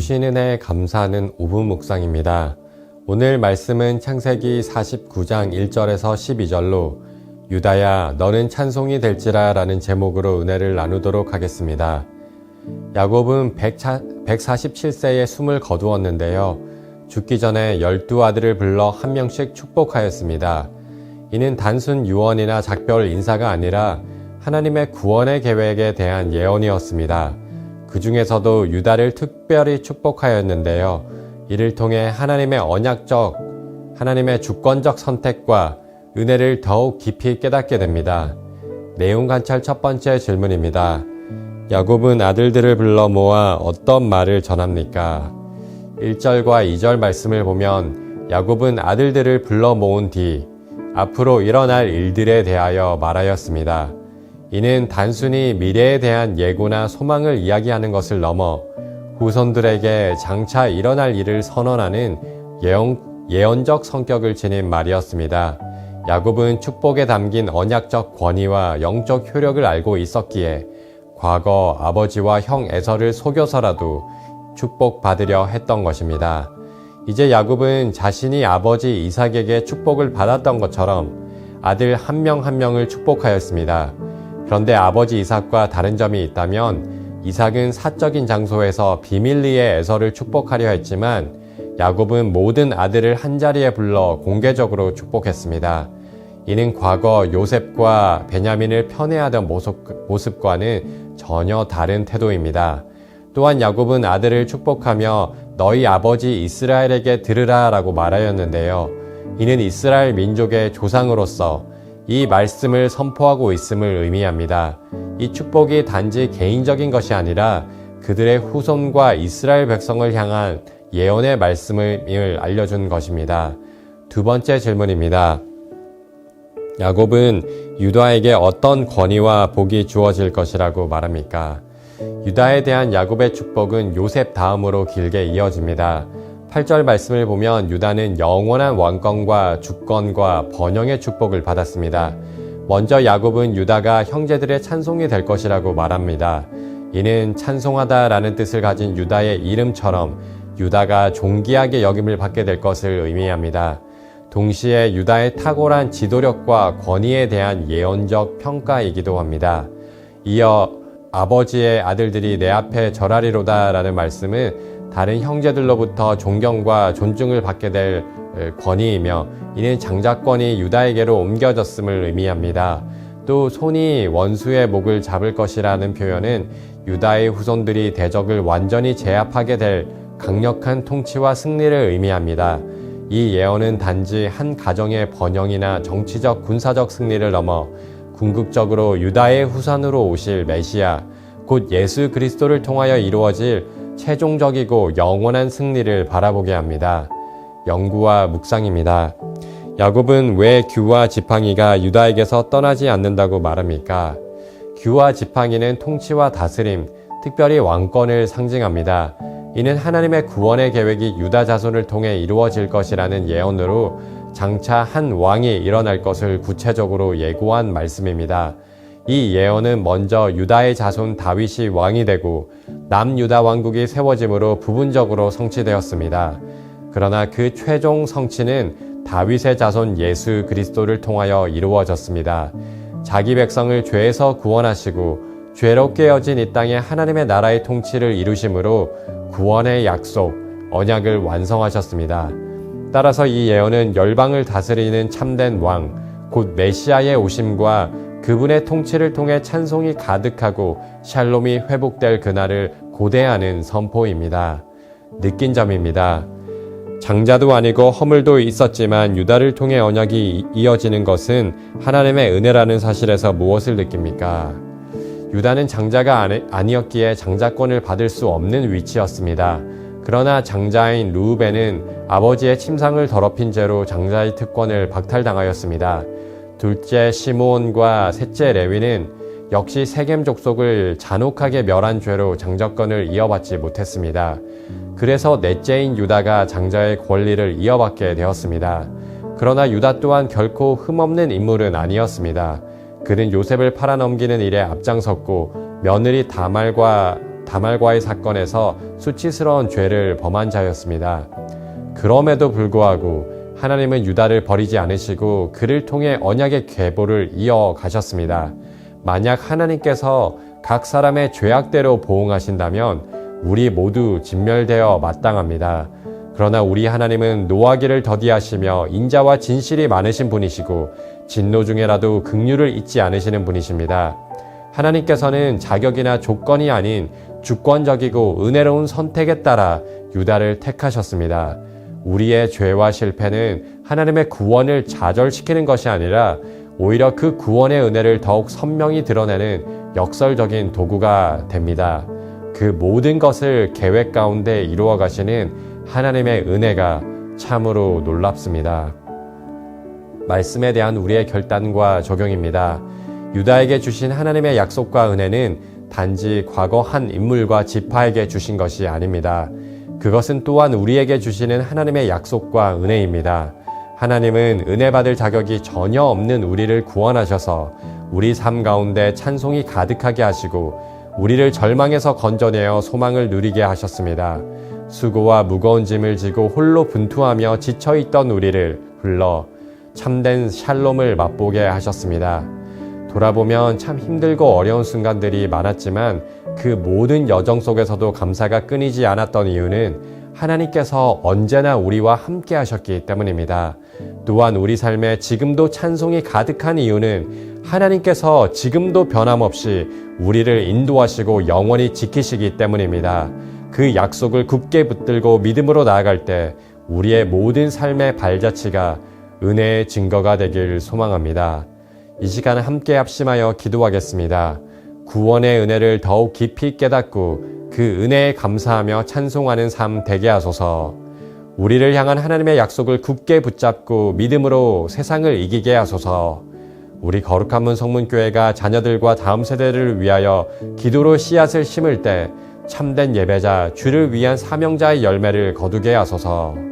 주신 은혜에 감사하는 5분 묵상입니다. 오늘 말씀은 창세기 49장 1절에서 12절로 유다야 너는 찬송이 될지라 라는 제목으로 은혜를 나누도록 하겠습니다. 야곱은 147세에 숨을 거두었는데요. 죽기 전에 12아들을 불러 한 명씩 축복하였습니다. 이는 단순 유언이나 작별 인사가 아니라 하나님의 구원의 계획에 대한 예언이었습니다. 그 중에서도 유다를 특별히 축복하였는데요. 이를 통해 하나님의 주권적 선택과 은혜를 더욱 깊이 깨닫게 됩니다. 내용 관찰 첫 번째 질문입니다. 야곱은 아들들을 불러 모아 어떤 말을 전합니까? 1절과 2절 말씀을 보면 야곱은 아들들을 불러 모은 뒤 앞으로 일어날 일들에 대하여 말하였습니다. 이는 단순히 미래에 대한 예고나 소망을 이야기하는 것을 넘어 후손들에게 장차 일어날 일을 선언하는 예언적 성격을 지닌 말이었습니다. 야곱은 축복에 담긴 언약적 권위와 영적 효력을 알고 있었기에 과거 아버지와 형 에서를 속여서라도 축복받으려 했던 것입니다. 이제 야곱은 자신이 아버지 이삭에게 축복을 받았던 것처럼 아들 한 명 한 명을 축복하였습니다. 그런데 아버지 이삭과 다른 점이 있다면 이삭은 사적인 장소에서 비밀리에 에서를 축복하려 했지만 야곱은 모든 아들을 한자리에 불러 공개적으로 축복했습니다. 이는 과거 요셉과 베냐민을 편애하던 모습과는 전혀 다른 태도입니다. 또한 야곱은 아들을 축복하며 너희 아버지 이스라엘에게 들으라 라고 말하였는데요. 이는 이스라엘 민족의 조상으로서 이 말씀을 선포하고 있음을 의미합니다. 이 축복이 단지 개인적인 것이 아니라 그들의 후손과 이스라엘 백성을 향한 예언의 말씀을 알려준 것입니다. 두 번째 질문입니다. 야곱은 유다에게 어떤 권위와 복이 주어질 것이라고 말합니까? 유다에 대한 야곱의 축복은 요셉 다음으로 길게 이어집니다. 8절 말씀을 보면 유다는 영원한 왕권과 주권과 번영의 축복을 받았습니다. 먼저 야곱은 유다가 형제들의 찬송이 될 것이라고 말합니다. 이는 찬송하다라는 뜻을 가진 유다의 이름처럼 유다가 존귀하게 여김을 받게 될 것을 의미합니다. 동시에 유다의 탁월한 지도력과 권위에 대한 예언적 평가이기도 합니다. 이어 아버지의 아들들이 내 앞에 절하리로다 라는 말씀은 다른 형제들로부터 존경과 존중을 받게 될 권위이며 이는 장자권이 유다에게로 옮겨졌음을 의미합니다. 또 손이 원수의 목을 잡을 것이라는 표현은 유다의 후손들이 대적을 완전히 제압하게 될 강력한 통치와 승리를 의미합니다. 이 예언은 단지 한 가정의 번영이나 정치적 군사적 승리를 넘어 궁극적으로 유다의 후손으로 오실 메시아, 곧 예수 그리스도를 통하여 이루어질 최종적이고 영원한 승리를 바라보게 합니다. 연구와 묵상입니다. 야곱은 왜 규와 지팡이가 유다에게서 떠나지 않는다고 말합니까? 규와 지팡이는 통치와 다스림, 특별히 왕권을 상징합니다. 이는 하나님의 구원의 계획이 유다 자손을 통해 이루어질 것이라는 예언으로 장차 한 왕이 일어날 것을 구체적으로 예고한 말씀입니다. 이 예언은 먼저 유다의 자손 다윗이 왕이 되고 남유다 왕국이 세워짐으로 부분적으로 성취되었습니다. 그러나 그 최종 성취는 다윗의 자손 예수 그리스도를 통하여 이루어졌습니다. 자기 백성을 죄에서 구원하시고 죄로 깨어진 이 땅에 하나님의 나라의 통치를 이루심으로 구원의 약속, 언약을 완성하셨습니다. 따라서 이 예언은 열방을 다스리는 참된 왕, 곧 메시아의 오심과 그분의 통치를 통해 찬송이 가득하고 샬롬이 회복될 그날을 고대하는 선포입니다. 느낀 점입니다. 장자도 아니고 허물도 있었지만 유다를 통해 언약이 이어지는 것은 하나님의 은혜라는 사실에서 무엇을 느낍니까? 유다는 장자가 아니었기에 장자권을 받을 수 없는 위치였습니다. 그러나 장자인 르우벤은 아버지의 침상을 더럽힌 죄로 장자의 특권을 박탈당하였습니다. 둘째 시므온과 셋째 레위는 역시 세겜 족속을 잔혹하게 멸한 죄로 장자권을 이어받지 못했습니다. 그래서 넷째인 유다가 장자의 권리를 이어받게 되었습니다. 그러나 유다 또한 결코 흠없는 인물은 아니었습니다. 그는 요셉을 팔아넘기는 일에 앞장섰고 며느리 다말과 다말과의 사건에서 수치스러운 죄를 범한 자였습니다. 그럼에도 불구하고 하나님은 유다를 버리지 않으시고 그를 통해 언약의 계보를 이어가셨습니다. 만약 하나님께서 각 사람의 죄악대로 보응하신다면 우리 모두 진멸되어 마땅합니다. 그러나 우리 하나님은 노하기를 더디하시며 인자와 진실이 많으신 분이시고 진노 중에라도 긍휼을 잊지 않으시는 분이십니다. 하나님께서는 자격이나 조건이 아닌 주권적이고 은혜로운 선택에 따라 유다를 택하셨습니다. 우리의 죄와 실패는 하나님의 구원을 좌절시키는 것이 아니라 오히려 그 구원의 은혜를 더욱 선명히 드러내는 역설적인 도구가 됩니다. 그 모든 것을 계획 가운데 이루어 가시는 하나님의 은혜가 참으로 놀랍습니다. 말씀에 대한 우리의 결단과 적용입니다. 유다에게 주신 하나님의 약속과 은혜는 단지 과거 한 인물과 지파에게 주신 것이 아닙니다. 그것은 또한 우리에게 주시는 하나님의 약속과 은혜입니다. 하나님은 은혜 받을 자격이 전혀 없는 우리를 구원하셔서 우리 삶 가운데 찬송이 가득하게 하시고 우리를 절망에서 건져내어 소망을 누리게 하셨습니다. 수고와 무거운 짐을 지고 홀로 분투하며 지쳐있던 우리를 불러 참된 샬롬을 맛보게 하셨습니다. 돌아보면 참 힘들고 어려운 순간들이 많았지만 그 모든 여정 속에서도 감사가 끊이지 않았던 이유는 하나님께서 언제나 우리와 함께 하셨기 때문입니다. 또한 우리 삶에 지금도 찬송이 가득한 이유는 하나님께서 지금도 변함없이 우리를 인도하시고 영원히 지키시기 때문입니다. 그 약속을 굳게 붙들고 믿음으로 나아갈 때 우리의 모든 삶의 발자취가 은혜의 증거가 되길 소망합니다. 이 시간 함께 합심하여 기도하겠습니다. 구원의 은혜를 더욱 깊이 깨닫고 그 은혜에 감사하며 찬송하는 삶 되게 하소서. 우리를 향한 하나님의 약속을 굳게 붙잡고 믿음으로 세상을 이기게 하소서. 우리 거룩한 문 성문교회가 자녀들과 다음 세대를 위하여 기도로 씨앗을 심을 때 참된 예배자, 주를 위한 사명자의 열매를 거두게 하소서.